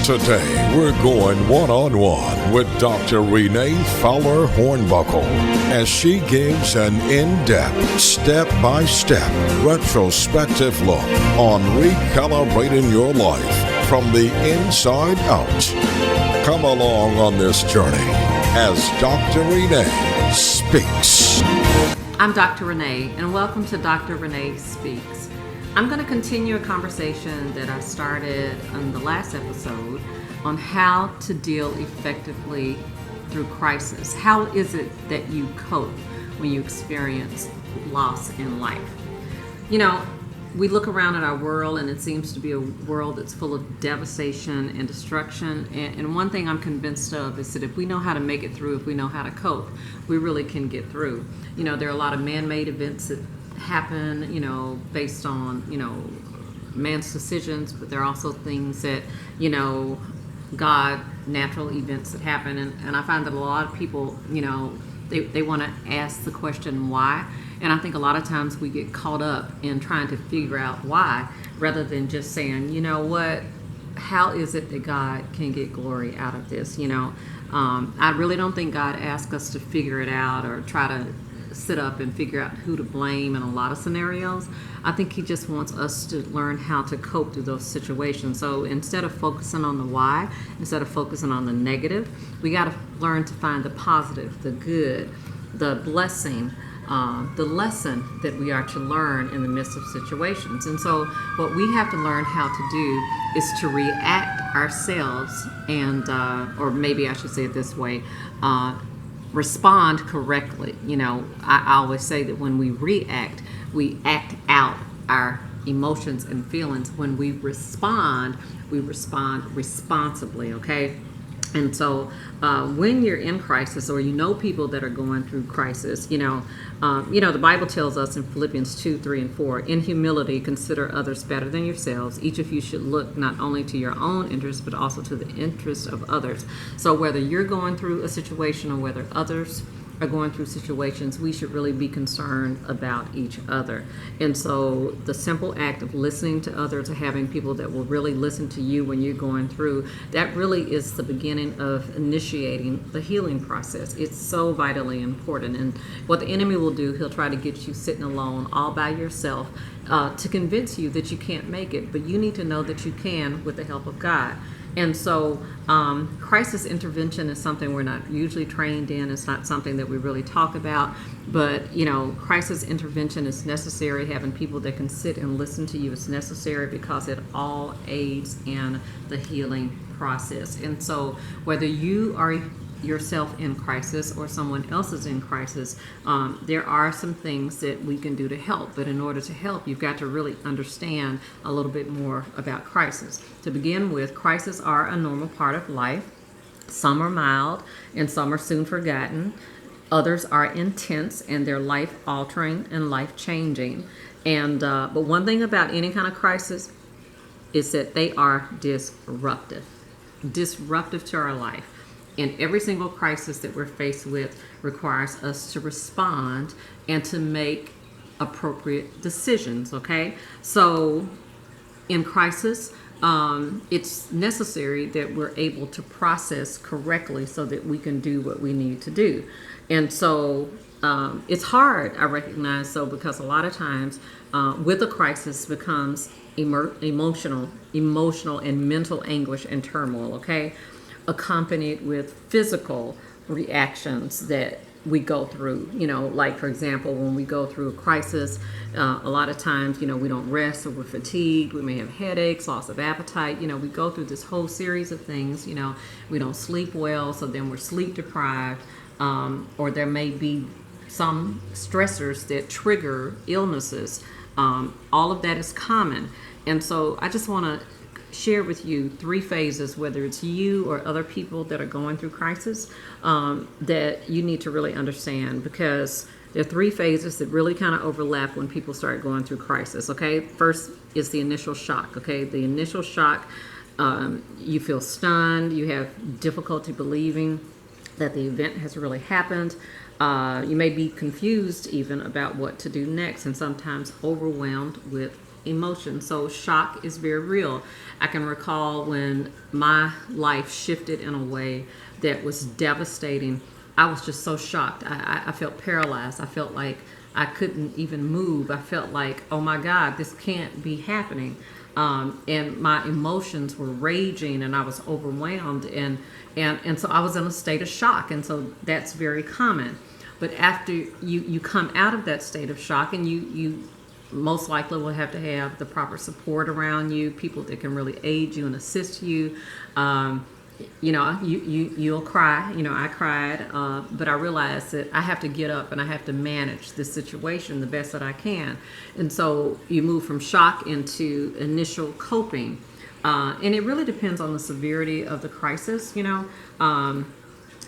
Today, we're going one-on-one with Dr. Renee Fowler Hornbuckle as she gives an in-depth, step-by-step, retrospective look on recalibrating your life from the inside out. Come along on this journey as Dr. Renee speaks. I'm Dr. Renee, and welcome to Dr. Renee Speaks. I'm going to continue a conversation that I started on the last episode on how to deal effectively through crisis. How is it that you cope when you experience loss in life? You know, we look around at our world and it seems to be a world that's full of devastation and destruction. And one thing I'm convinced of is that if we know how to make it through, if we know how to cope, we really can get through. You know, there are a lot of man-made events that happen, you know, based on, you know, man's decisions, but there are also things that, you know, God, natural events that happen. And I find that a lot of people, you know, they want to ask the question why. And I think a lot of times we get caught up in trying to figure out why rather than just saying, you know what, how is it that God can get glory out of this? You know, I really don't think God asks us to figure it out or try to sit up and figure out who to blame in a lot of scenarios. I think he just wants us to learn how to cope through those situations. So instead of focusing on the why, instead of focusing on the negative, we got to learn to find the positive, the good, the blessing, the lesson that we are to learn in the midst of situations. And so what we have to learn how to do is to react ourselves and, or maybe I should say it this way, respond correctly. You know, I always say that when we react, we act out our emotions and feelings. When we respond responsibly, okay? And so when you're in crisis or you know people that are going through crisis, you know, the Bible tells us in Philippians 2, 3, and 4, in humility, consider others better than yourselves. Each of you should look not only to your own interests, but also to the interests of others. So whether you're going through a situation or whether others are going through situations, we should really be concerned about each other. And so the simple act of listening to others, or having people that will really listen to you when you're going through, that really is the beginning of initiating the healing process. It's so vitally important. And what the enemy will do, he'll try to get you sitting alone all by yourself to convince you that you can't make it. But you need to know that you can with the help of God. And so crisis intervention is something we're not usually trained in. It's not something that we really talk about. But, you know, crisis intervention is necessary. Having people that can sit and listen to you is necessary because it all aids in the healing process. And so whether you are yourself in crisis or someone else is in crisis, there are some things that we can do to help. But in order to help, you've got to really understand a little bit more about crisis. To begin with, crises are a normal part of life. Some are mild and some are soon forgotten. Others are intense and they're life-altering and life-changing. And but one thing about any kind of crisis is that they are disruptive to our life. And every single crisis that we're faced with requires us to respond and to make appropriate decisions, okay? So in crisis, it's necessary that we're able to process correctly so that we can do what we need to do. And so it's hard, I recognize, so because a lot of times with a crisis becomes emotional and mental anguish and turmoil, okay? Accompanied with physical reactions that we go through. You know, like for example, when we go through a crisis, a lot of times, you know, we don't rest or we're fatigued, we may have headaches, loss of appetite, you know, we go through this whole series of things, you know, we don't sleep well, so then we're sleep deprived, or there may be some stressors that trigger illnesses. All of that is common. And so I just want to share with you 3 phases, whether it's you or other people that are going through crisis, that you need to really understand, because there are 3 phases that really kind of overlap when people start going through crisis, okay? First is the initial shock, okay? The initial shock, you feel stunned, you have difficulty believing that the event has really happened. You may be confused even about what to do next and sometimes overwhelmed with emotion. So shock is very real. I can recall when my life shifted in a way that was devastating. I was just so shocked. I felt paralyzed. I felt like I couldn't even move. I felt like, oh my God, this can't be happening. And my emotions were raging, and I was overwhelmed, and so I was in a state of shock. And so that's very common. But after you come out of that state of shock, and you most likely will have to have the proper support around you, people that can really aid you and assist you. You'll cry. I cried, but I realized that I have to get up and I have to manage this situation the best that I can. And so you move from shock into initial coping, and it really depends on the severity of the crisis.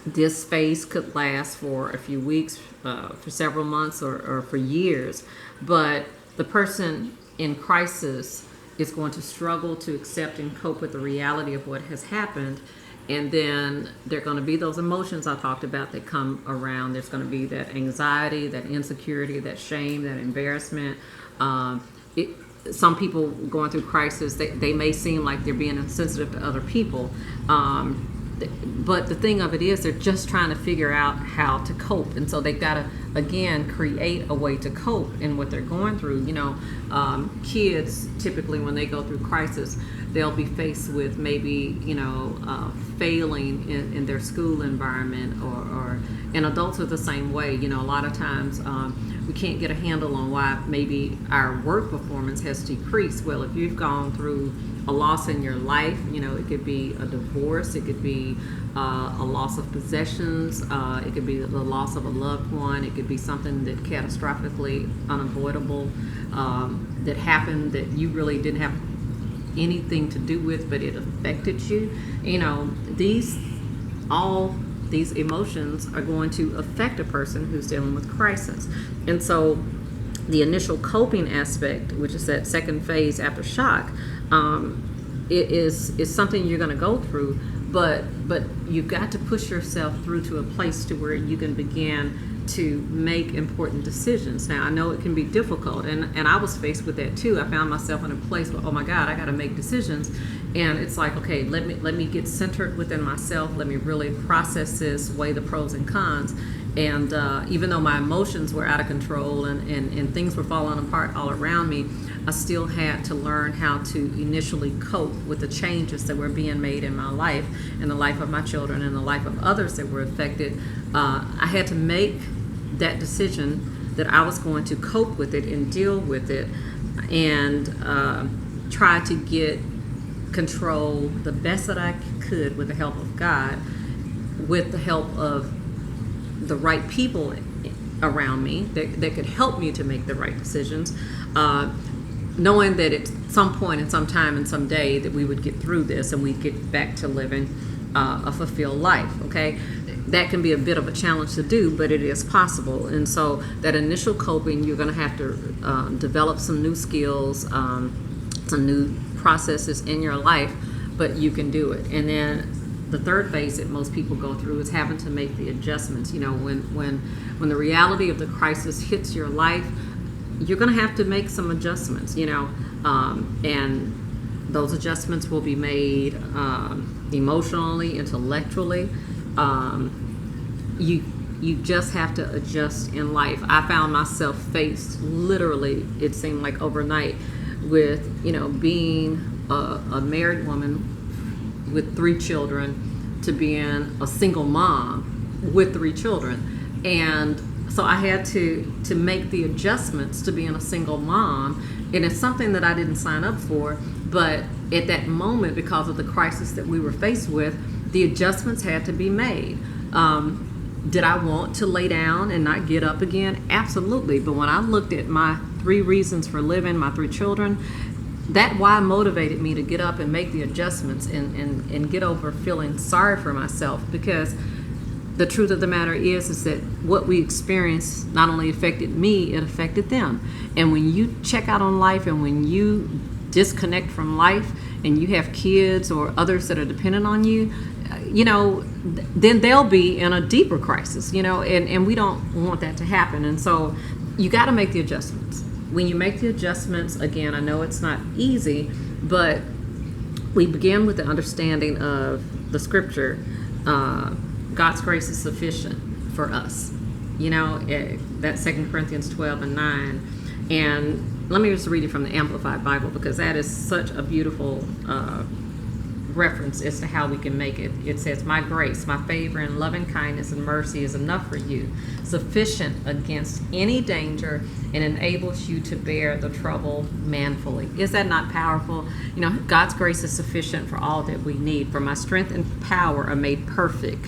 This phase could last for a few weeks, for several months, or for years. But the person in crisis is going to struggle to accept and cope with the reality of what has happened. And then there are going to be those emotions I talked about that come around. There's going to be that anxiety, that insecurity, that shame, that embarrassment. Some people going through crisis, they may seem like they're being insensitive to other people. But the thing of it is, they're just trying to figure out how to cope. And so they've got to, again, create a way to cope in what they're going through. Kids, typically when they go through crisis, they'll be faced with maybe, failing in their school environment, and adults are the same way. A lot of times we can't get a handle on why maybe our work performance has decreased. Well, if you've gone through a loss in your life, it could be a divorce, it could be a loss of possessions, it could be the loss of a loved one, it could be something that catastrophically unavoidable that happened that you really didn't have anything to do with, but it affected you. All these emotions are going to affect a person who's dealing with crisis. And so the initial coping aspect, which is that second phase after shock, it is something you're going to go through, but you've got to push yourself through to a place to where you can begin to make important decisions. Now, I know it can be difficult, and I was faced with that too. I found myself in a place where, oh my God, I got to make decisions, and it's like, okay, let me get centered within myself. Let me really process this, weigh the pros and cons. And even though my emotions were out of control and things were falling apart all around me, I still had to learn how to initially cope with the changes that were being made in my life, in the life of my children, and the life of others that were affected. I had to make that decision that I was going to cope with it and deal with it, and try to get control the best that I could with the help of God, with the help of the right people around me that could help me to make the right decisions, knowing that at some point and some time and some day that we would get through this and we'd get back to living a fulfilled life. Okay, that can be a bit of a challenge to do, but it is possible. And so that initial coping, you're going to have to develop some new skills, some new processes in your life, but you can do it. And then the third phase that most people go through is having to make the adjustments. When the reality of the crisis hits your life, you're going to have to make some adjustments, and those adjustments will be made emotionally, intellectually. You just have to adjust in life. I found myself faced, literally, it seemed like overnight, with being a married woman with 3 children to being a single mom with 3 children. And so I had to make the adjustments to being a single mom, and it's something that I didn't sign up for, but at that moment, because of the crisis that we were faced with, the adjustments had to be made. Did I want to lay down and not get up again? Absolutely. But when I looked at my 3 reasons for living, my 3 children, that why motivated me to get up and make the adjustments and get over feeling sorry for myself, because the truth of the matter is that what we experienced not only affected me, it affected them. And when you check out on life and when you disconnect from life and you have kids or others that are dependent on you, then they'll be in a deeper crisis, and we don't want that to happen. And so you got to make the adjustments. when you make the adjustments, again, I know it's not easy, but we begin with the understanding of the scripture. God's grace is sufficient for us. That's 2 Corinthians 12 and 9. And let me just read it from the Amplified Bible, because that is such a beautiful reference as to how we can make it. It says, "My grace, my favor, and loving kindness and mercy is enough for you, sufficient against any danger, and enables you to bear the trouble manfully." Is that not powerful? God's grace is sufficient for all that we need. "For my strength and power are made perfect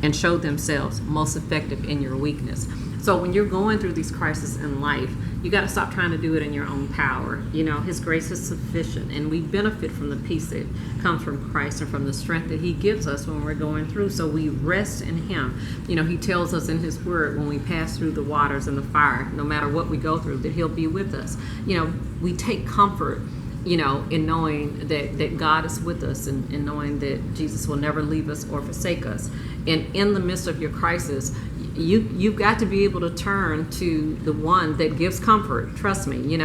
and show themselves most effective in your weakness." So when you're going through these crises in life, you got to stop trying to do it in your own power. His grace is sufficient, and we benefit from the peace that comes from Christ and from the strength that he gives us when we're going through. So we rest in him. He tells us in his word, when we pass through the waters and the fire, no matter what we go through, that he'll be with us. We take comfort in knowing that God is with us, and knowing that Jesus will never leave us or forsake us. And in the midst of your crisis, you've got to be able to turn to the one that gives comfort. Trust me, you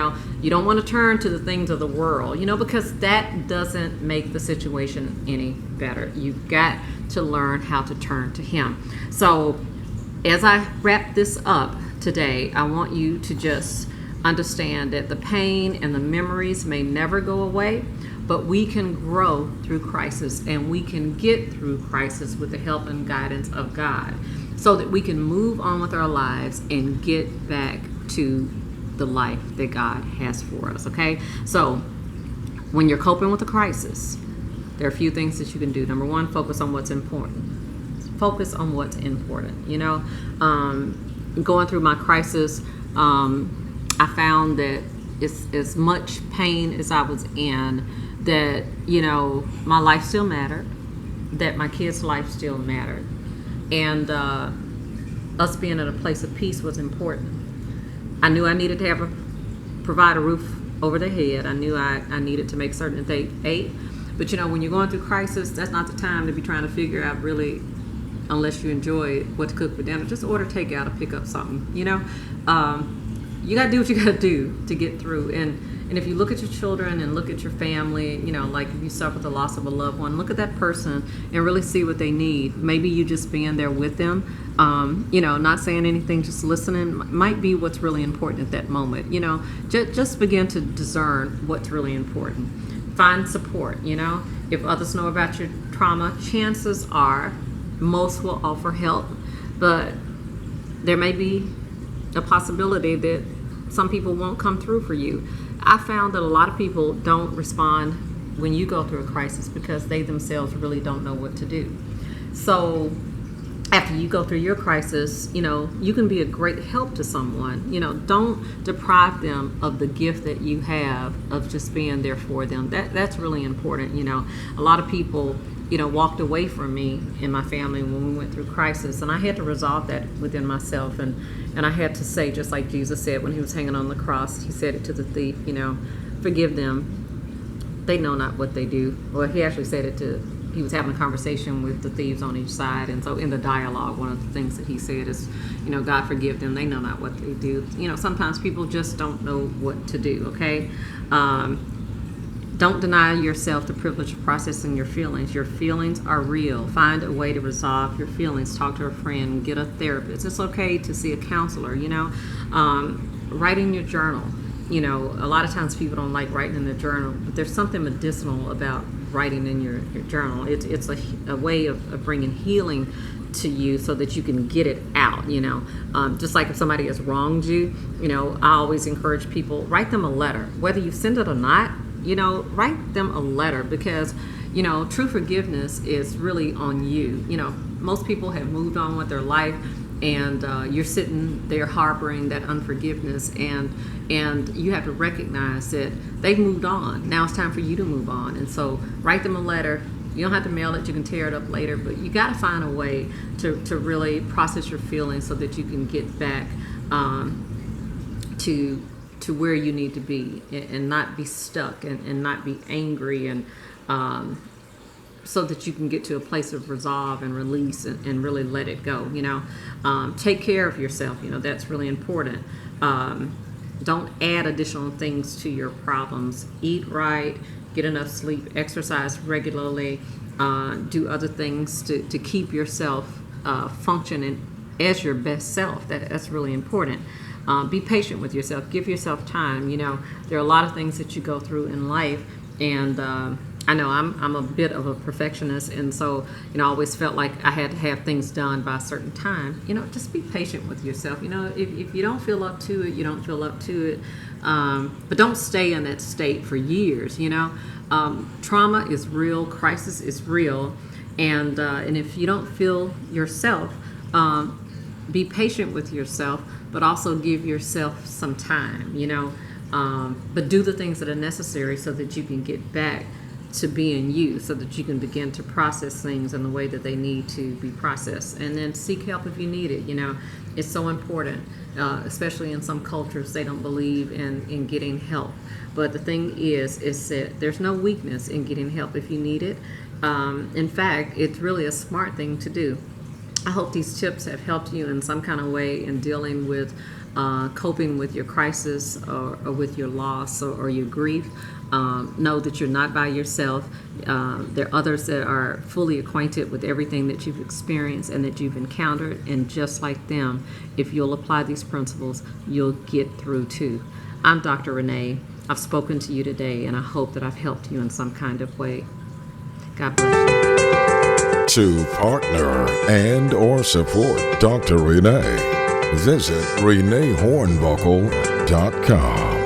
don't want to turn to the things of the world, because that doesn't make the situation any better. You've got to learn how to turn to him. So as I wrap this up today, I want you to just understand that the pain and the memories may never go away, but we can grow through crisis, and we can get through crisis with the help and guidance of God, so that we can move on with our lives and get back to the life that God has for us, okay? So when you're coping with a crisis, there are a few things that you can do. Number one, focus on what's important. Focus on what's important. Going through my crisis, I found that it's as much pain as I was in, that, my life still mattered, that my kids' life still mattered. And us being in a place of peace was important. I knew I needed to provide a roof over their head. I knew I needed to make certain that they ate. But when you're going through crisis, that's not the time to be trying to figure out, really, unless you enjoy what to cook for dinner. Just order takeout or pick up something. You got to do what you got to do to get through. And if you look at your children and look at your family, like if you suffer the loss of a loved one, look at that person and really see what they need. Maybe you just being there with them, not saying anything, just listening might be what's really important at that moment. Just begin to discern what's really important. Find support. If others know about your trauma, chances are most will offer help, but there may be a possibility that some people won't come through for you. I found that a lot of people don't respond when you go through a crisis because they themselves really don't know what to do. So after you go through your crisis, you can be a great help to someone. Don't deprive them of the gift that you have of just being there for them. That's really important. A lot of people walked away from me and my family when we went through crisis, and I had to resolve that within myself, and I had to say, just like Jesus said when he was hanging on the cross, he said it to the thief, forgive them, they know not what they do. Well, he actually said it he was having a conversation with the thieves on each side, and so in the dialogue, one of the things that he said is, God forgive them, they know not what they do. Sometimes people just don't know what to do, okay? Don't deny yourself the privilege of processing your feelings. Your feelings are real. Find a way to resolve your feelings. Talk to a friend. Get a therapist. It's okay to see a counselor, Write in your journal. A lot of times people don't like writing in their journal, but there's something medicinal about writing in your journal. It's a way of bringing healing to you so that you can get it out, just like if somebody has wronged you, I always encourage people, write them a letter, whether you send it or not. Write them a letter, because, true forgiveness is really on you. Most people have moved on with their life, and you're sitting there harboring that unforgiveness, and you have to recognize that they've moved on. Now it's time for you to move on. And so write them a letter. You don't have to mail it. You can tear it up later, but you got to find a way to really process your feelings so that you can get back to where you need to be, and not be stuck, and not be angry, and so that you can get to a place of resolve and release, and really let it go. Take care of yourself. That's really important. Don't add additional things to your problems. Eat right, get enough sleep, exercise regularly, do other things to keep yourself functioning as your best self. That's really important. Be patient with yourself. Give yourself time. There are a lot of things that you go through in life, and I know I'm a bit of a perfectionist, and so I always felt like I had to have things done by a certain time. Just be patient with yourself. If you don't feel up to it, you don't feel up to it. But don't stay in that state for years. Trauma is real, crisis is real, and if you don't feel yourself, be patient with yourself, but also give yourself some time. But do the things that are necessary so that you can get back to being you, so that you can begin to process things in the way that they need to be processed, and then seek help if you need it. It's so important, especially in some cultures. They don't believe in getting help, but the thing is that there's no weakness in getting help if you need it. In fact, it's really a smart thing to do. I hope these tips have helped you in some kind of way in dealing with coping with your crisis or with your loss or your grief. Know that you're not by yourself. There are others that are fully acquainted with everything that you've experienced and that you've encountered, and just like them, if you'll apply these principles, you'll get through too. I'm Dr. Renee. I've spoken to you today, and I hope that I've helped you in some kind of way. God bless you. To partner and or support Dr. Renee, visit ReneeHornbuckle.com.